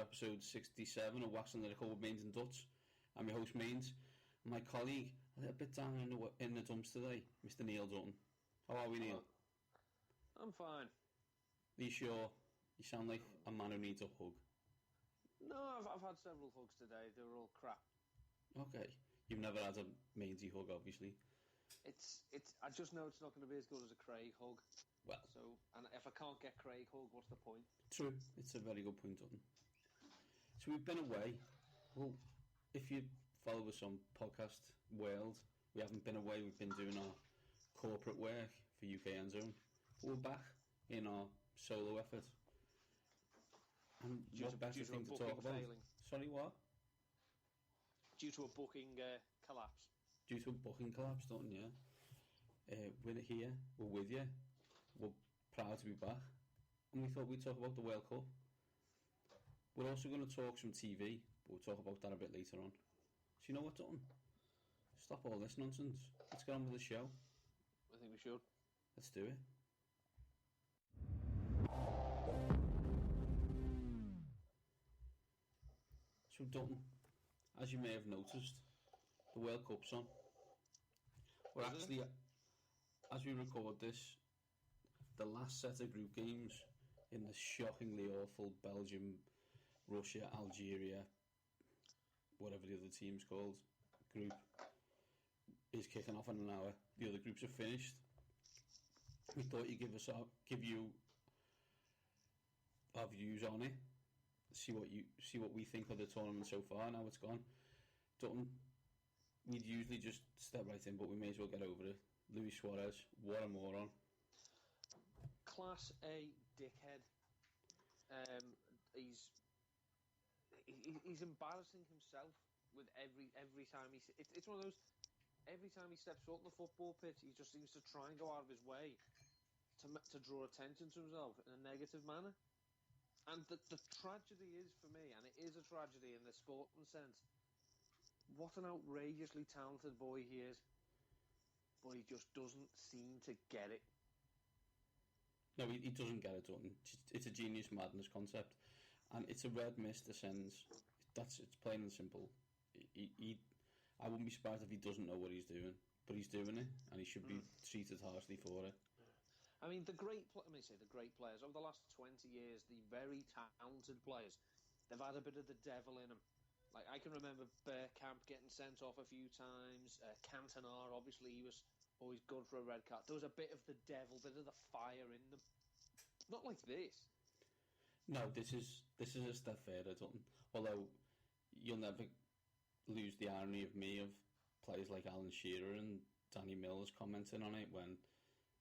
episode 67 of Wax and Lyrical with Mainz and Dutts. I'm your host, Mainz. And my colleague, a little bit down in the dumps today, Mr. Neil Dutton. How are we, Neil? I'm fine. Are you sure? You sound like a man who needs a hug. No, I've had several hugs today. They were all crap. Okay. You've never had a Mainsy hug, obviously. I just know it's not going to be as good as a Craig hug. Well. So, and if I can't get Craig hug, what's the point? True. It's a very good point, Dutton. So we've been away. Well, if you follow us on podcast world, we haven't been away. We've been doing our corporate work for UK Endzone. But we're back in our solo effort. And what's the better thing to talk about? Failing. Sorry, what? Due to a booking collapse. Due to a booking collapse, Dutton, yeah. We're here. We're with you. We're proud to be back. And we thought we'd talk about the World Cup. We're also going to talk some TV, but we'll talk about that a bit later on. So you know what, Dutton? Stop all this nonsense. Let's get on with the show. I think we should. Let's do it. So Dutton, as you may have noticed, the World Cup's on. We're actually, as we record this, the last set of group games in the shockingly awful Belgium, Russia, Algeria, whatever the other team's called, group, is kicking off in an hour. The other groups are finished. We thought you'd give you our views on it. See what we think of the tournament so far. Now it's gone. Dutton, we'd usually just step right in, but we may as well get over it. Luis Suarez, what a moron. Class A dickhead. He's embarrassing himself with every time he. It's one of those. Every time he steps foot on the football pitch, he just seems to try and go out of his way to draw attention to himself in a negative manner. And the tragedy is, for me, and it is a tragedy in the sporting sense, what an outrageously talented boy he is. But he just doesn't seem to get it. No, he doesn't get it, Dutton. It's a genius madness concept. And it's a red mist that sends... It's plain and simple. I wouldn't be surprised if he doesn't know what he's doing. But he's doing it, and he should be treated harshly for it. I mean, the great players over the last 20 years, the very talented players, they've had a bit of the devil in them. Like, I can remember Bergkamp getting sent off a few times. Cantona, obviously, he was always good for a red card. There was a bit of the devil, bit of the fire in them. Not like this. No, this is a step further, Dutton. Although you'll never lose the irony of players like Alan Shearer and Danny Mills commenting on it when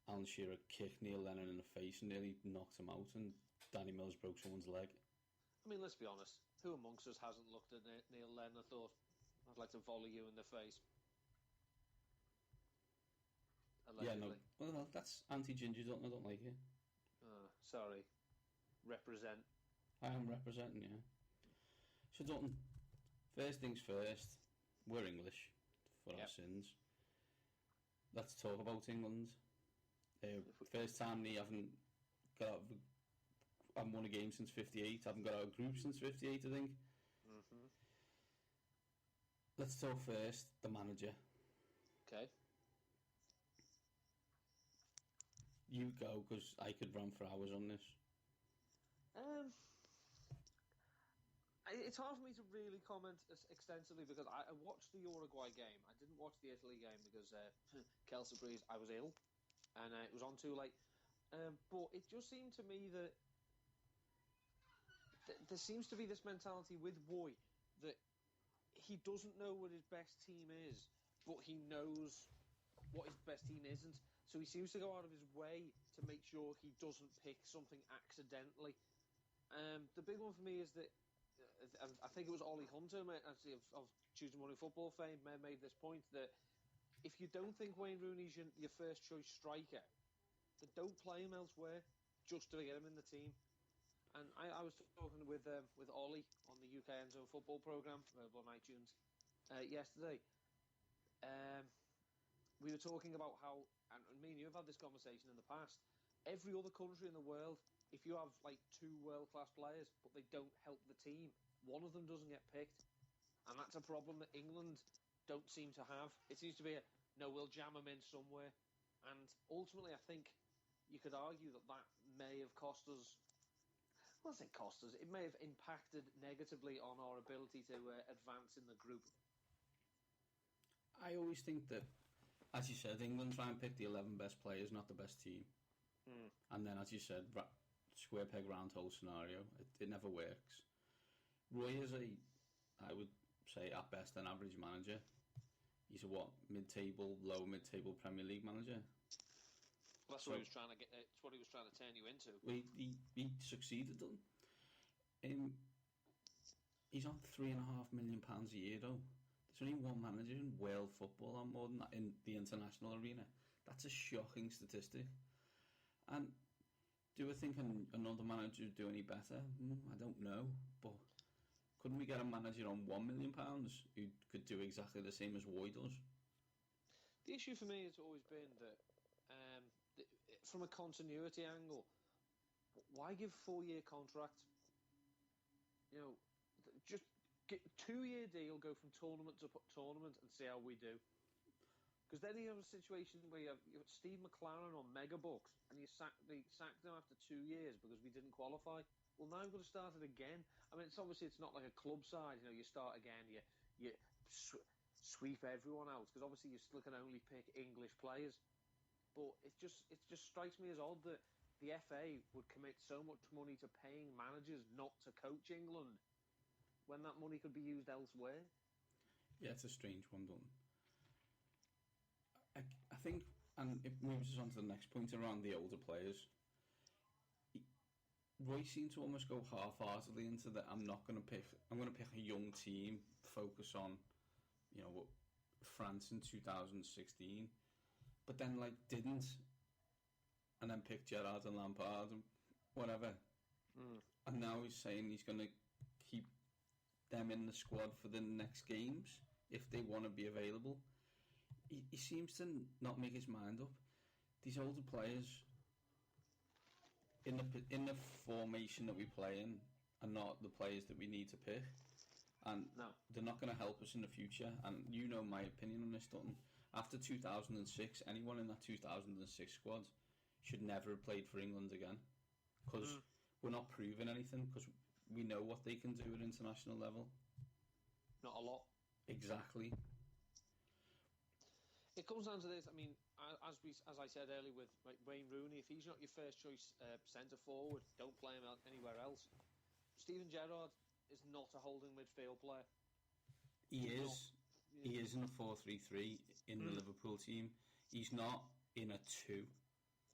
Alan Shearer kicked Neil Lennon in the face and nearly knocked him out, and Danny Mills broke someone's leg. I mean, let's be honest. Who amongst us hasn't looked at Neil Lennon and thought, I'd like to volley you in the face? Allegedly. Yeah, no. Well, that's anti-ginger, Dutton. I don't like it. Sorry. Represent. I am representing, yeah. So, Dutton, first things first, we're English for our sins. Let's talk about England. First time I haven't won a game since 58. I haven't got out of a group since 58, I think. Mm-hmm. Let's talk first, the manager. Okay. You go, because I could run for hours on this. It's hard for me to really comment extensively because I watched the Uruguay game. I didn't watch the Italy game because Kelsey Breeze, I was ill, and it was on too late. But it just seemed to me that there seems to be this mentality with Woy that he doesn't know what his best team is, but he knows what his best team isn't. So he seems to go out of his way to make sure he doesn't pick something accidentally. The big one for me is that I think it was Ollie Hunter, actually, of Tuesday Morning Football fame, made this point that if you don't think Wayne Rooney's your first choice striker, then don't play him elsewhere just to get him in the team. And I was talking with Ollie on the UK Endzone football programme, available on iTunes, yesterday. We were talking about how, and me and you have had this conversation in the past, every other country in the world if you have like two world-class players, but they don't help the team, one of them doesn't get picked. And that's a problem that England don't seem to have. It seems to be no, we'll jam them in somewhere. And ultimately, I think you could argue that may have cost us. Well, I say cost us. It may have impacted negatively on our ability to advance in the group. I always think that, as you said, England try and pick the 11 best players, not the best team. And then, as you said, square peg round hole scenario. It never works. Roy is I would say, at best, an average manager. He's a low mid-table Premier League manager. Well, that's what he was trying to get. It's what he was trying to turn you into. Well, he succeeded, though. He's on £3.5 million a year, though. There's only one manager in world football on more than that in the international arena. That's a shocking statistic. And do I think another manager would do any better? I don't know, but couldn't we get a manager on £1 million who could do exactly the same as Roy does? The issue for me has always been that, from a continuity angle, why give 4-year contract? You know, just get 2-year deal, go from tournament to tournament, and see how we do. Because then you have a situation where you have Steve McLaren on megabucks, and they sacked him after 2 years because we didn't qualify. Well, now we've got to start it again. I mean, it's not like a club side. You know, you start again, you sweep everyone out, because obviously you still can only pick English players. But it just strikes me as odd that the FA would commit so much money to paying managers not to coach England when that money could be used elsewhere. Yeah, it's a strange one, Dalton. I think, and it moves us on to the next point around the older players. Roy seemed to almost go half-heartedly into that. I'm going to pick a young team, focus on, France in 2016, but then didn't, and then picked Gerrard and Lampard and whatever. And now he's saying he's going to keep them in the squad for the next games if they want to be available. He seems to not make his mind up. These older players, in the formation that we play in, are not the players that we need to pick, and they're not going to help us in the future. And you know my opinion on this, Dutton. After 2006, anyone in that 2006 squad should never have played for England again, because we're not proving anything, because we know what they can do at international level. Not a lot. Exactly. It comes down to this. I mean, as I said earlier with Wayne Rooney, if he's not your first choice centre forward, don't play him anywhere else. Steven Gerrard is not a holding midfield player. He is in a 4-3-3 in the Liverpool team. He's not in a 2.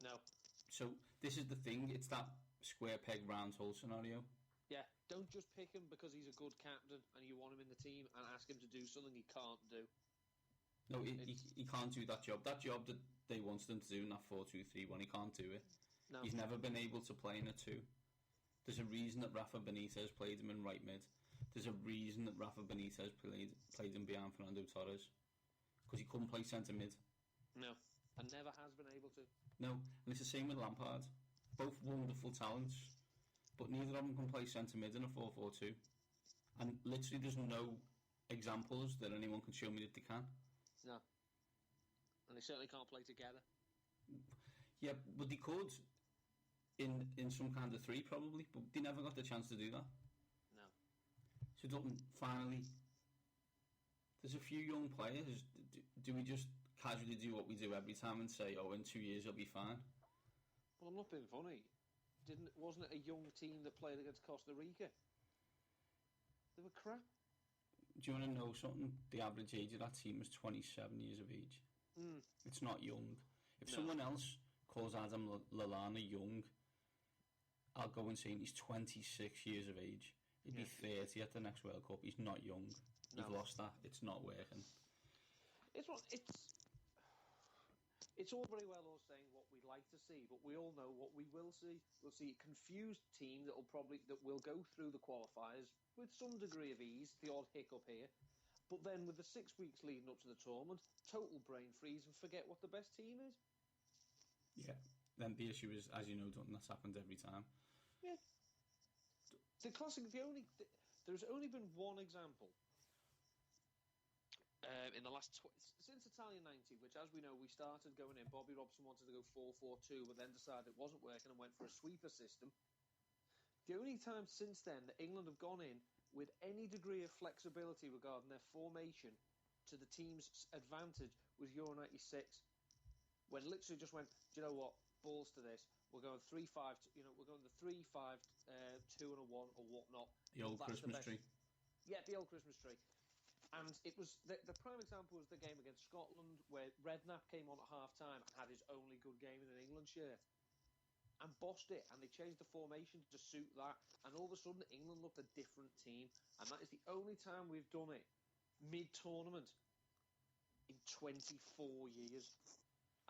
No. So this is the thing. It's that square peg round hole scenario. Yeah. Don't just pick him because he's a good captain and you want him in the team and ask him to do something he can't do. No, he can't do that job. That job that they wanted him to do in that 4-2-3 one, he can't do it. No. He's never been able to play in a 2. There's a reason that Rafa Benitez played him in right mid. There's a reason that Rafa Benitez played him behind Fernando Torres. Because he couldn't play centre mid. No, and never has been able to. No, and it's the same with Lampard. Both wonderful talents, but neither of them can play centre mid in a 4-4-2. And literally there's no examples that anyone can show me that they can. No. And they certainly can't play together. Yeah, but they could in some kind of 3 probably, but they never got the chance to do that. No. So Dalton, finally, there's a few young players. Do we just casually do what we do every time and say, oh, in 2 years it'll be fine? Well, I'm not being funny. Wasn't it a young team that played against Costa Rica? They were crap. Do you want to know something? The average age of that team is 27 years of age. It's not young. If someone else calls Adam Lallana young, I'll go and say he's 26 years of age. He'd be 30 at the next World Cup. He's not young. We've lost that. It's not working. It's all very well us saying what we'd like to see, but we all know what we will see. We'll see a confused team that will go through the qualifiers with some degree of ease, the odd hiccup here. But then with the 6 weeks leading up to the tournament, total brain freeze and forget what the best team is. Yeah. then the issue is, as you know, Dutton, that's happened every time. Yeah. The classic. There's only been one example in the last since Italian '90, which, as we know, we started going in. Bobby Robson wanted to go 4-4-2, but then decided it wasn't working and went for a sweeper system. The only time since then that England have gone in with any degree of flexibility regarding their formation to the team's advantage was Euro '96, when literally just went, do you know what, balls to this. We're going 3-5. We're going the 3-5, 2 and a 1 or whatnot. The old Christmas tree. Yeah, the old Christmas tree. And it was the prime example was the game against Scotland, where Redknapp came on at half time and had his only good game in an England shirt and bossed it. And they changed the formation to suit that. And all of a sudden, England looked a different team. And that is the only time we've done it mid-tournament in 24 years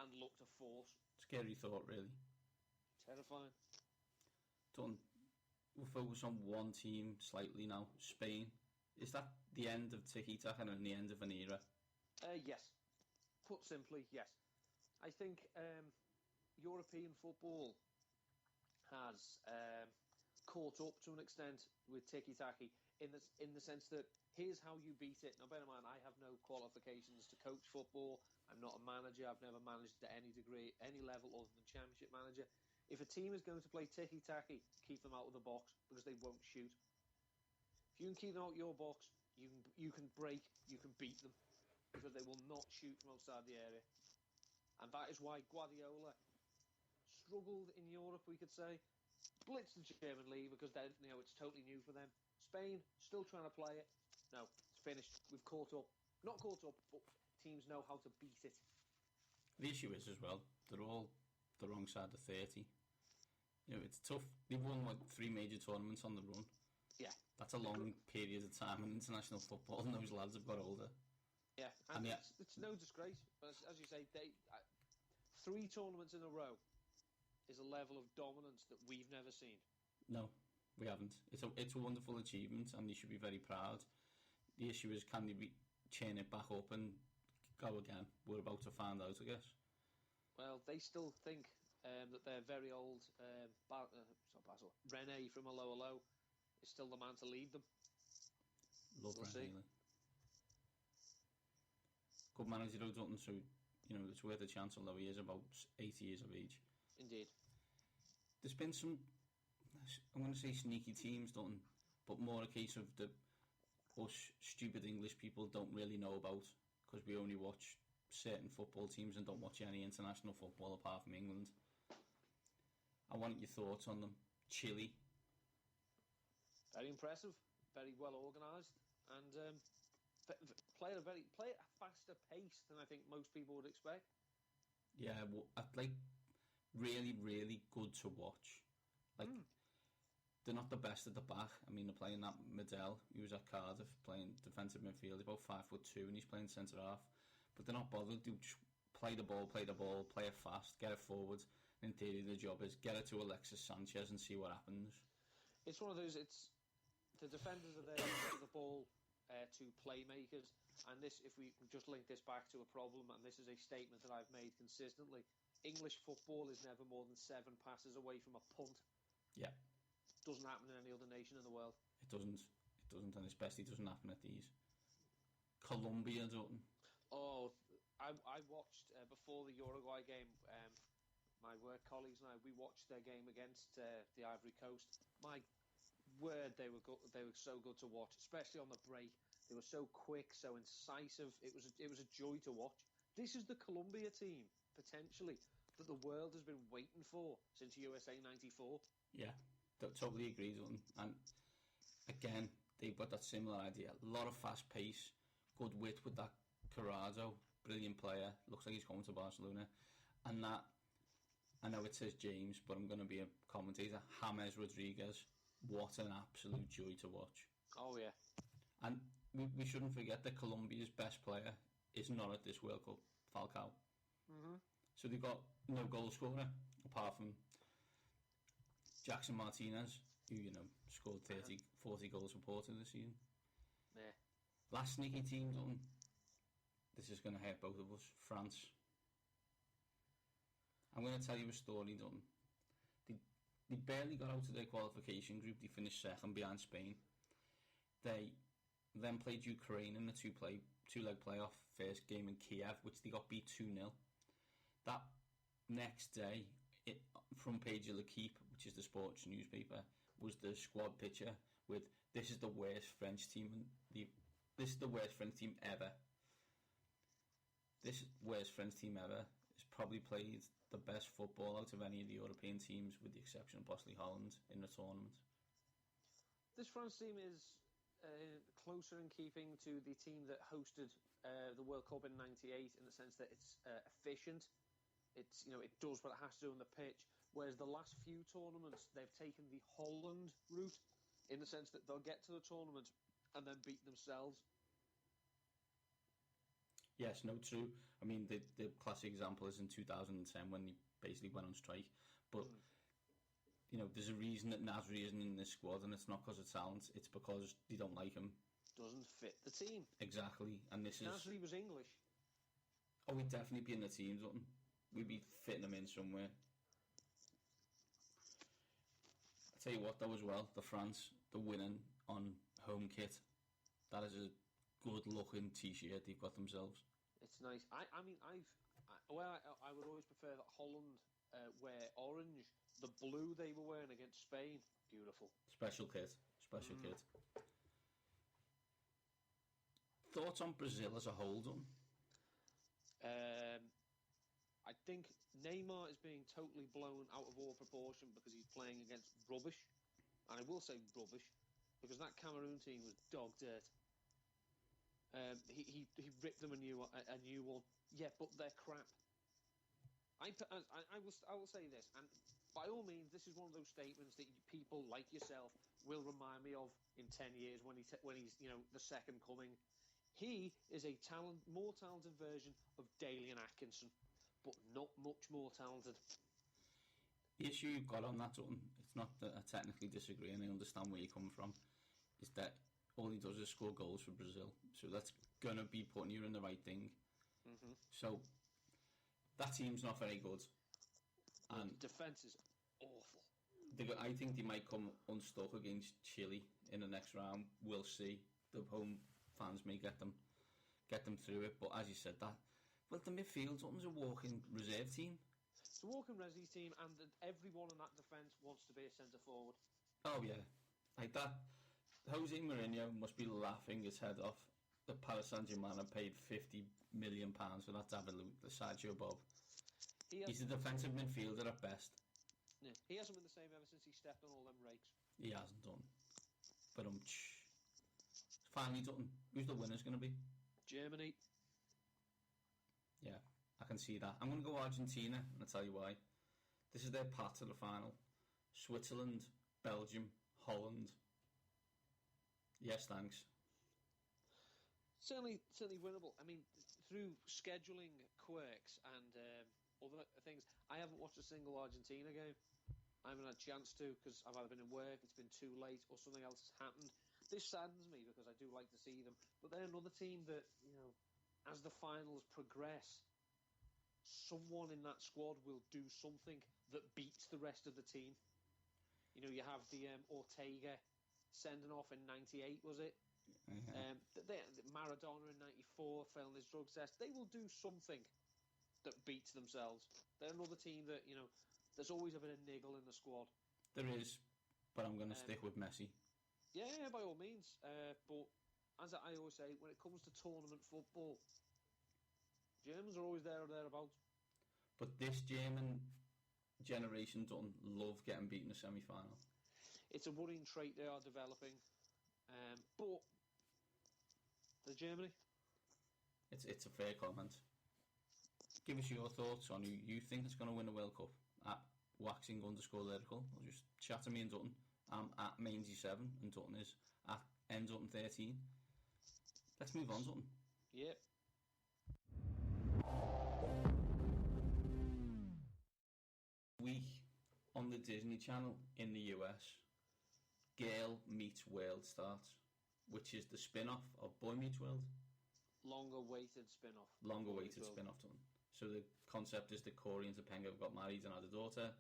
and looked a force. Scary thought, really. Terrifying. Done. We'll focus on one team slightly now, Spain. Is that the end of tiki-taka and the end of an era? Yes. Put simply, yes. I think European football has caught up to an extent with tiki-taka in the sense that here's how you beat it. Now, bear in mind, I have no qualifications to coach football. I'm not a manager. I've never managed at any degree, any level other than championship manager. If a team is going to play tiki-taka, keep them out of the box because they won't shoot. If you can keep them out your box, you can break, you can beat them because they will not shoot from outside the area. And that is why Guardiola struggled in Europe, we could say. Blitzed the German league because it's totally new for them. Spain, still trying to play it. No, it's finished. We've caught up. Not caught up, but teams know how to beat it. The issue is, as well, they're all the wrong side of 30. It's tough. They've won, 3 major tournaments on the run. Yeah. That's a long period of time in international football, and those lads have got older. Yeah, and it's no disgrace. But as you say, 3 tournaments in a row is a level of dominance that we've never seen. No, we haven't. It's a wonderful achievement, and they should be very proud. The issue is, can they chain it back up and go again? We're about to find out, I guess. Well, they still think that their very old Rene from a lower low is still the man to lead them. Love Rene. Good manager, though, Dutton, so it's worth a chance, although he is about 80 years of age. Indeed. There's been some, I'm going to say sneaky teams, Dutton, but more a case of us stupid English people don't really know about because we only watch certain football teams and don't watch any international football apart from England. I want your thoughts on them. Chile. Very impressive, very well organised, and play at a faster pace than I think most people would expect. Yeah, really, really good to watch. They're not the best at the back. I mean, they're playing that Medell, who was at Cardiff, playing defensive midfield. He's about 5'2", and he's playing centre half. But they're not bothered. They just play the ball, play it fast, get it forward. In theory, the job is get it to Alexis Sanchez and see what happens. It's one of those. The defenders are there to get the ball to playmakers, and this, if we just link this back to a problem, and this is a statement that I've made consistently, English football is never more than 7 passes away from a punt. Yeah. Doesn't happen in any other nation in the world. It doesn't, and especially doesn't happen at these. Colombia, Dutton. Oh, I watched before the Uruguay game. My work colleagues and I, we watched their game against the Ivory Coast. My word, they were so good to watch, especially on the break. They were so quick, so incisive. It was a joy to watch. This is the Colombia team potentially that the world has been waiting for since USA '94. Yeah, totally agree, Dutton. And again, they've got that similar idea. A lot of fast pace, good wit with that Corrado, brilliant player. Looks like he's coming to Barcelona, and that. I know it says James, but I'm going to be a commentator. James Rodriguez, what an absolute joy to watch. Oh, yeah. And we shouldn't forget that Colombia's best player is not at this World Cup, Falcao. Mm-hmm. So they've got no goal scorer, apart from Jackson Martinez, who, scored 40 goals for Porto this season. Yeah. Last sneaky team, this is going to hurt both of us, France. I'm going to tell you a story, Dutton. They barely got out of their qualification group. They finished second behind Spain. They then played Ukraine in the two-leg playoff first game in Kiev, which they got beat 2-0. That next day, front page of L'Equipe, which is the sports newspaper, was the squad picture with this is the worst French team this is the worst French team ever. This worst French team ever has probably played the best football out of any of the European teams, with the exception of possibly Holland in the tournament. This France team is closer in keeping to the team that hosted the World Cup in '98 in the sense that it's efficient. It's it does what it has to do on the pitch. Whereas the last few tournaments, they've taken the Holland route in the sense that they'll get to the tournament and then beat themselves. Yes, no, true. I mean, the classic example is in 2010 when they basically went on strike. But, there's a reason that Nasri isn't in this squad, and it's not because of talent. It's because they don't like him. Doesn't fit the team. Exactly. And this Nasri was English. Oh, he'd definitely be in the team, Dutton. We'd be fitting him in somewhere. I'll tell you what, though, as well, the France, the winning on home kit. That is a good-looking T-shirt they've got themselves. It's nice. I would always prefer that Holland wear orange. The blue they were wearing against Spain, beautiful. Special kit. Thoughts on Brazil as a whole, Dutton? I think Neymar is being totally blown out of all proportion because he's playing against rubbish. And I will say rubbish, because that Cameroon team was dog dirt. He ripped them a new one. Yeah, but they're crap. I will say this, and by all means, this is one of those statements that people like yourself will remind me of in 10 years when he's the second coming. He is a more talented version of Dalian Atkinson, but not much more talented. The issue you've got on that, Dutton, it's not that I technically disagree and I understand where you're coming from, is that all he does is score goals for Brazil. So that's going to be putting you in the right thing. Mm-hmm. So that team's not very good. And defence is awful. I think they might come unstuck against Chile in the next round. We'll see. The home fans may get them through it. But as you said, the midfield, something's a walking reserve team. It's a walking reserve team, and everyone in that defence wants to be a centre forward. Oh yeah, like that. Jose Mourinho must be laughing his head off. The Paris Saint-Germain have paid £50 million for that David the Sergio Bob. He's a defensive midfielder at best. Yeah, he hasn't been the same ever since he stepped on all them rakes. He hasn't done. But finally done. Who's the winner's going to be? Germany. Yeah, I can see that. I'm going to go Argentina, and I'll tell you why. This is their path to the final. Switzerland, Belgium, Holland. Yes, thanks. Certainly winnable. I mean, through scheduling quirks and other things, I haven't watched a single Argentina game. I haven't had a chance to because I've either been in work, it's been too late, or something else has happened. This saddens me because I do like to see them. But they're another team that, as the finals progress, someone in that squad will do something that beats the rest of the team. You have the Ortega sending off in '98, was it? Yeah. Maradona in '94 failing his drug test. They will do something that beats themselves. They're another team that there's always a bit of niggle in the squad. There is, but I'm going to stick with Messi. Yeah, by all means. But as I always say, when it comes to tournament football, Germans are always there or thereabouts. But this German generation don't love getting beaten in a semi-final. It's a worrying trait they are developing. But the Germany? It's a fair comment. Give us your thoughts on who you think is going to win the World Cup at waxing_lyrical, or just chat to me and Dutton. I'm at Mainz7 and Dutton is at ndutton13. Let's move on, Dutton. Yep. Week on the Disney Channel in the US, Girl Meets World starts, which is the spin-off of Boy Meets World. Longer-awaited spin-off. Longer-awaited spin-off, Dutton. So the concept is that Corey and Topanga have got married and had a daughter,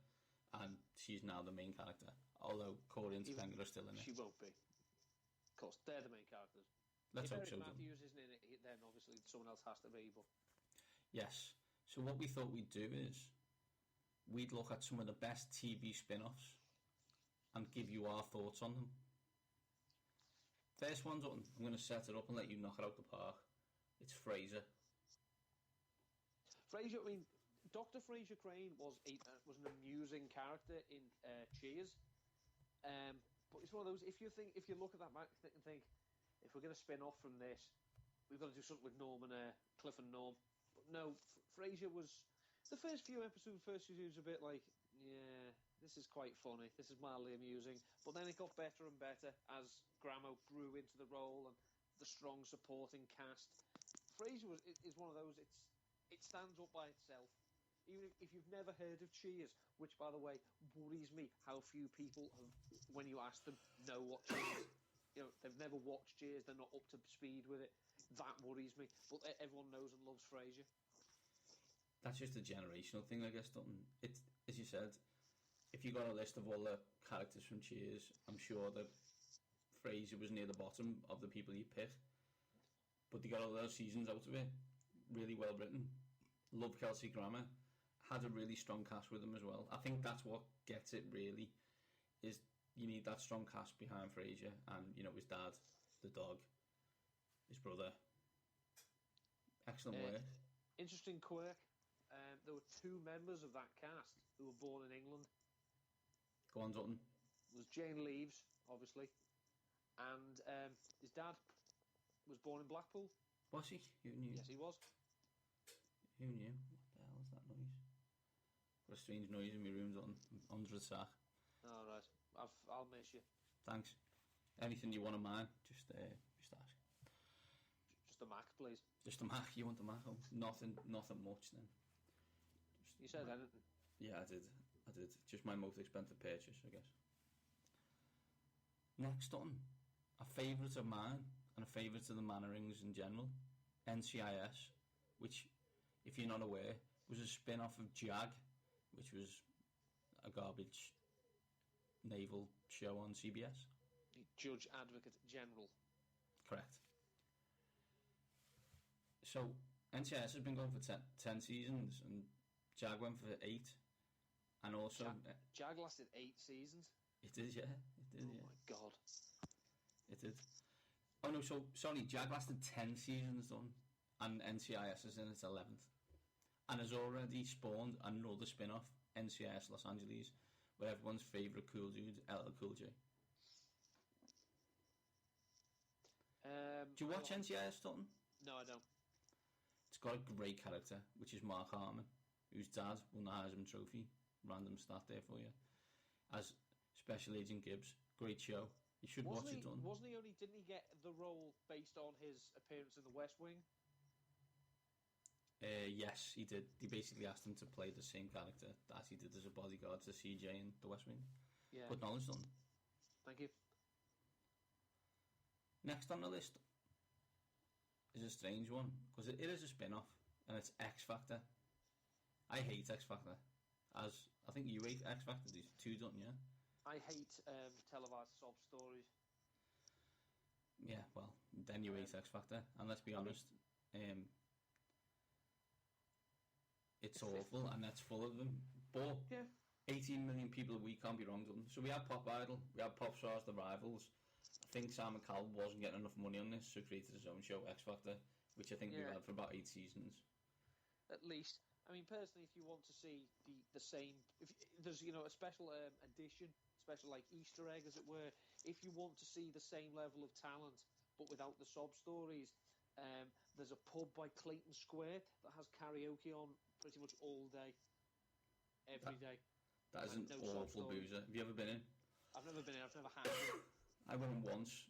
and she's now the main character. Although Corey and Topanga are still in it. She won't be. Of course, they're the main characters. Let's if hope Eric so. Matthews isn't in it, then obviously someone else has to be. But yes. So what we thought we'd do is we'd look at some of the best TV spin-offs and give you our thoughts on them. First one, I'm going to set it up and let you knock it out the park. It's Frasier. Frasier, I mean, Dr. Frasier Crane was an amusing character in Cheers. But it's one of those. If you look at that and think, if we're going to spin off from this, we've got to do something with Norm and Cliff and Norm. But no, Frasier was the first few episodes. First few was a bit like, yeah, this is quite funny. This is mildly amusing. But then it got better and better as Gramo grew into the role and the strong supporting cast. Frasier is one of those. It stands up by itself. Even if you've never heard of Cheers, which, by the way, worries me how few people have, when you ask them, know what Cheers. They've never watched Cheers. They're not up to speed with it. That worries me. But everyone knows and loves Frasier. That's just a generational thing, I guess. It's, as you said, if you got a list of all the characters from Cheers, I'm sure that Frasier was near the bottom of the people you pick. But they got all those seasons out of it. Really well written. Love Kelsey Grammer. Had a really strong cast with him as well. I think that's what gets it, really, is you need that strong cast behind Frasier and, his dad, the dog, his brother. Excellent work. Interesting quirk. There were two members of that cast who were born in England. Go on, Dutton. It was Jane Leaves, obviously, and his dad was born in Blackpool. Was he? Who knew? Yes, he was. Who knew? What the hell is that noise? Got a strange noise in my room, Dutton. I'm under the sack. All right. I'll miss you. Thanks. Anything you want of mine, just ask. Just a Mac, please. Just a Mac. You want the Mac? Oh, nothing much then. You said anything? Yeah, I did. Just my most expensive purchase, I guess. Next on, a favourite of mine and a favourite of the Mannerings in general, NCIS, which, if you're not aware, was a spin-off of JAG, which was a garbage naval show on CBS. Judge Advocate General. Correct. So, NCIS has been going for 10 seasons, and JAG went for 8. And also... JAG lasted 8 seasons? It did, yeah. Oh my god. It did. Oh no, sorry, JAG lasted 10 seasons done, and NCIS is in its 11th. And has already spawned another spin-off, NCIS Los Angeles, with everyone's favourite cool dude, LL Cool J. Do you watch NCIS, Dutton? No, I don't. It's got a great character, which is Mark Harmon, whose dad won the Heisman Trophy. Random stat there for you. As Special Agent Gibbs. Great show. You should watch it, Dutton. Didn't he get the role based on his appearance in The West Wing? Yes, he did. He basically asked him to play the same character that he did as a bodyguard to CJ in The West Wing. Yeah. Good knowledge, Dutton. Thank you. Next on the list is a strange one, because it is a spin-off, and it's X Factor. I hate X Factor. As I think you hate X Factor, these two, don't you? I hate televised sob stories. Yeah, well, then you hate X Factor, and let's be honest, it's awful, and that's full of them. But yeah. 18 million people a week can't be wrong, Dutton. So we had Pop Idol, we had Pop Stars, The Rivals. I think Simon Cowell wasn't getting enough money on this, so created his own show, X Factor, which I think we've had for about 8 seasons. At least. I mean, personally, if you want to see the same, if there's a special edition, special like Easter egg, as it were. If you want to see the same level of talent but without the sob stories, there's a pub by Clayton Square that has karaoke on pretty much all day, every day. That is an awful boozer. Have you ever been in? I've never been in. I've never had it. I went in once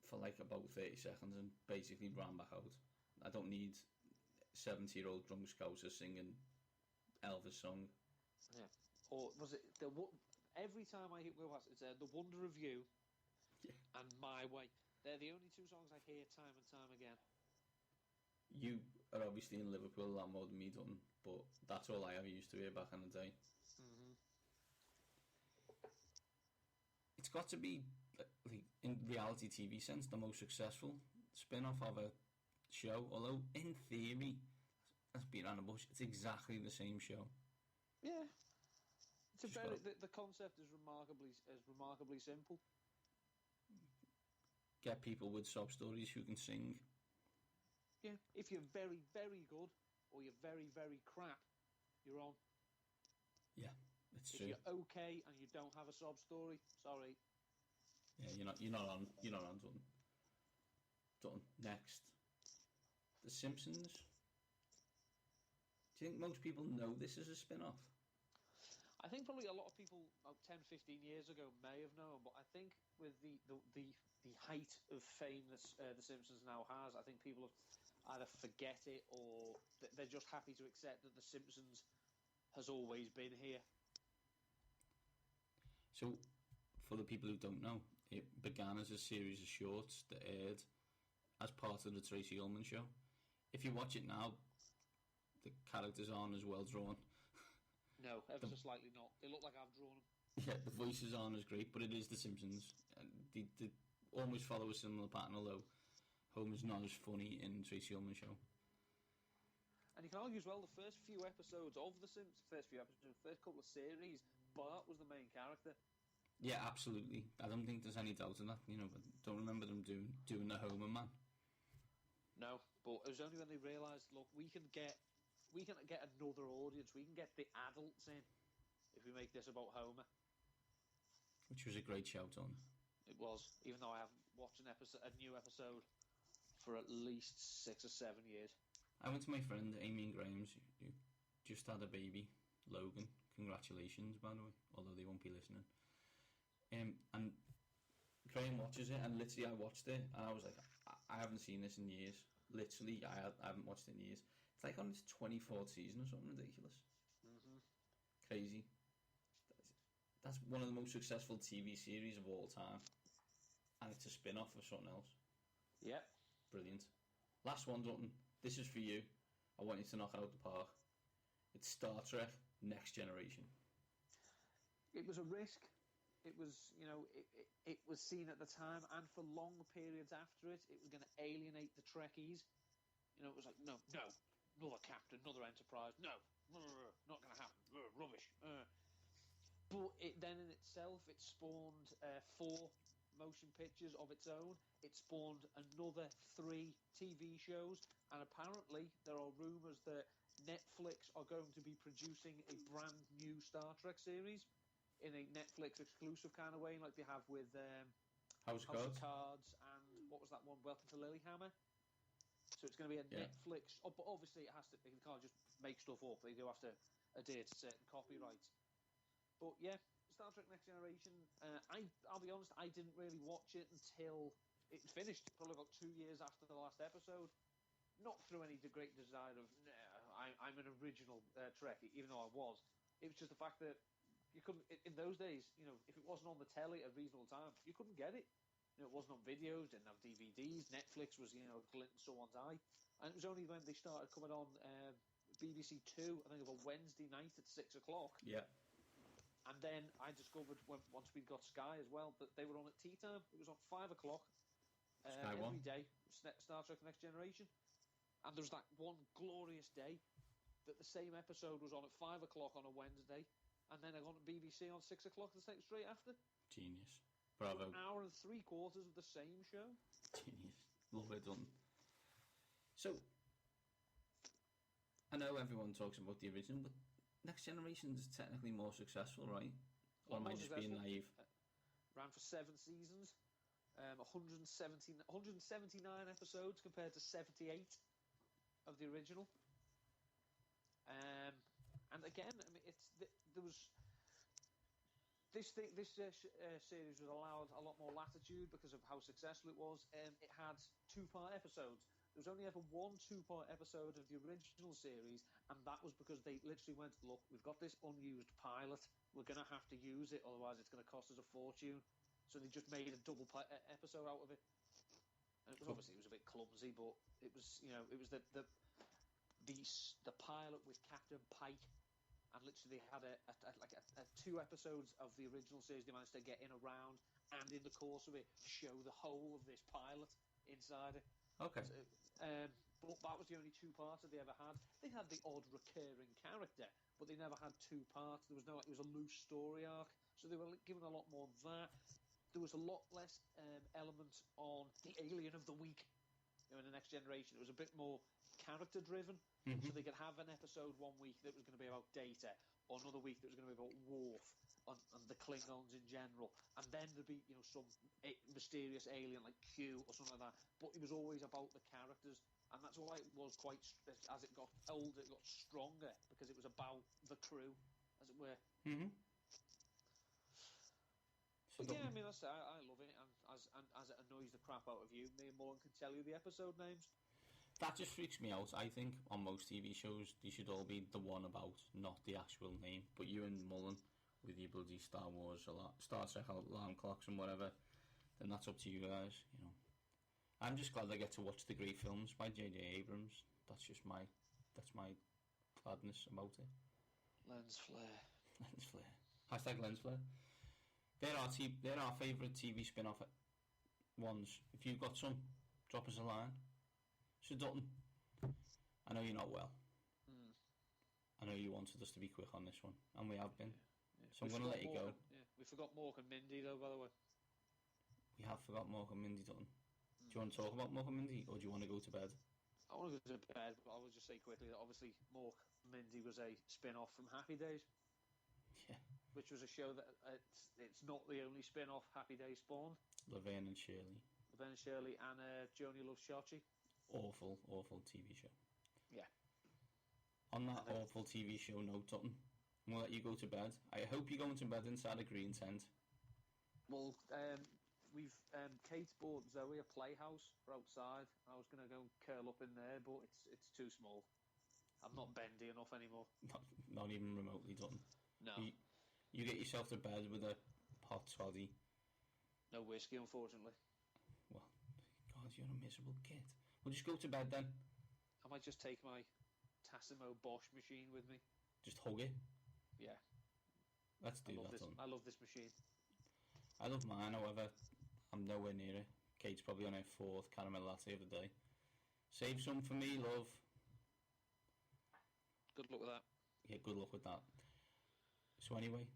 for like about 30 seconds and basically ran back out. I don't need 70-year-old drunk scousers singing Elvis song. Yeah. Or was it every time I go past it's The Wonder of You and My Way. They're the only two songs I hear time and time again. You are obviously in Liverpool a lot more than me done, but that's all I ever used to hear back in the day. Mm-hmm. It's got to be, like, in reality TV sense, the most successful spin-off of a show, although in theory, let's beat around the bush, it's exactly the same show. Yeah. It's the concept is remarkably simple. Get people with sob stories who can sing. Yeah, if you're very, very good or you're very, very crap, you're on. Yeah, it's true. If you're okay and you don't have a sob story, sorry. Yeah, you're not on done. Next, The Simpsons. Do you think most people know this is a spin-off? I think probably a lot of people about 10, 15 years ago may have known, but I think with the height of fame that The Simpsons now has, I think people either forget it or they're just happy to accept that The Simpsons has always been here. So, for the people who don't know, it began as a series of shorts that aired as part of the Tracy Ullman show. If you watch it now, the characters aren't as well drawn. No, ever so slightly not. They look like I've drawn them. Yeah, the voices aren't as great, but it is The Simpsons. They almost follow a similar pattern, although Homer's not as funny in Tracy Ullman show. And you can argue as well, the first few episodes of The Simpsons, first couple of series, Bart was the main character. Yeah, absolutely. I don't think there's any doubt in that. But don't remember them doing the Homer man. No, but it was only when they realised, look, we can get another audience. We can get the adults in if we make this about Homer. Which was a great shout on. It was, even though I haven't watched a new episode for at least 6 or 7 years. I went to my friend Amy and Graham's, who just had a baby, Logan. Congratulations, by the way, although they won't be listening. And Graham watches it, and literally I watched it, and I was like, I haven't seen this in years. Literally, I haven't watched it in years. It's like on its 24th season or something ridiculous. Mm-hmm. Crazy. That's one of the most successful TV series of all time. And it's a spin-off of something else. Yep. Brilliant. Last one, Dutton. This is for you. I want you to knock it out the park. It's Star Trek Next Generation. It was a risk. It was, it was seen at the time, and for long periods after it, it was going to alienate the Trekkies. It was like, no, another captain, another Enterprise, no, not going to happen, rubbish. But it then in itself, it spawned 4 motion pictures of its own. It spawned another 3 TV shows, and apparently there are rumours that Netflix are going to be producing a brand new Star Trek series in a Netflix exclusive kind of way, like they have with House of Cards and what was that one, Welcome to Lilyhammer. So it's going to be a Netflix. But obviously it has to. They can't just make stuff up. They do have to adhere to certain copyrights. But yeah, Star Trek Next Generation. I'll be honest, I didn't really watch it until it finished, probably about 2 years after the last episode. Not through any great desire of I'm an original Trekkie, even though I was. It was just the fact that you couldn't, in those days, if it wasn't on the telly at a reasonable time, you couldn't get it. It wasn't on videos, didn't have DVDs. Netflix was, glint in someone's eye. And it was only when they started coming on BBC 2, I think, of a Wednesday night at 6 o'clock. Yeah. And then I discovered, once we got Sky as well, that they were on at tea time. It was on 5 o'clock every day, Star Trek Next Generation. And there was that one glorious day that the same episode was on at 5 o'clock on a Wednesday, and then I got on BBC on 6 o'clock straight after. Genius. Bravo. 1 hour and 3/4 of the same show. Genius. Love it done. So, I know everyone talks about the original, but Next Generation is technically more successful, right? Or am I just being naive? Ran for 7 seasons, 179 episodes compared to 78 of the original. And again, I mean, there was this series was allowed a lot more latitude because of how successful it was. It had 2-part episodes. There was only ever one 2-part episode of the original series, and that was because they literally went, look, we've got this unused pilot. We're going to have to use it, otherwise it's going to cost us a fortune. So they just made a double episode out of it. And it was obviously it was a bit clumsy, but it was it was the the pilot with Captain Pike, and literally had a 2 episodes of the original series. They managed to get in around, and in the course of it, show the whole of this pilot inside it. Okay. So, but that was the only 2 parts that they ever had. They had the odd recurring character, but they never had 2 parts. There was no, it was a loose story arc, so they were given a lot more of that. There was a lot less elements on the alien of the week. In the Next Generation, it was a bit more character driven, so they could have an episode one week that was going to be about Data, or another week that was going to be about Worf and the Klingons in general, and then there'd be some mysterious alien like Q or something like that. But it was always about the characters, and that's why it was quite. As it got older, it got stronger because it was about the crew, as it were. But yeah, I mean, I love it, and as it annoys the crap out of you, me and Mullen can tell you the episode names. That just freaks me out. I think on most TV shows, they should all be the one about, not the actual name. But you and Mullen, with your bloody Star Wars, Star Trek alarm clocks and whatever, then that's up to you guys, I'm just glad I get to watch the great films by J.J. Abrams. That's my gladness about it. Lens flare. Lens flare. Hashtag lens flare. They're our favourite TV spin-off ones. If you've got some, drop us a line. So Dutton, I know you're not well. I know you wanted us to be quick on this one, and we have been. Yeah. So I'm going to let you go. We forgot Mork and Mindy, though, by the way. We have forgot Mork and Mindy, Dutton. Do you want to talk about Mork and Mindy, or do you want to go to bed? I want to go to bed, but I will just say quickly that obviously Mork and Mindy was a spin-off from Happy Days. Yeah. Which was a show that it's not the only spin-off Happy Days spawned. Laverne and Shirley. Laverne and Shirley and Joni Loves Chachi. Awful TV show. Yeah. On that awful TV show note, Dutton, I'm going to let you go to bed. I hope you're going to bed inside a green tent. Well, we've Kate bought Zoe a playhouse for outside. I was going to go and curl up in there, but it's too small. I'm not bendy enough anymore. Not even remotely, Dutton. No. You get yourself to bed with a hot toddy. No whiskey, unfortunately. Well, God, you're a miserable kid. We'll just go to bed then. I might just take my Tassimo Bosch machine with me. Just hug it? Yeah. Let's do that. I love this machine. I love mine, however, I'm nowhere near it. Kate's probably on her 4th caramel latte of the day. Save some for me, love. Good luck with that. Yeah, good luck with that. So anyway,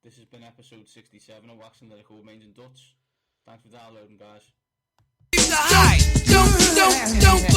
this has been episode 67 of Wax and Lyrical with Mainz and Dutts. Thanks for downloading, guys. Don't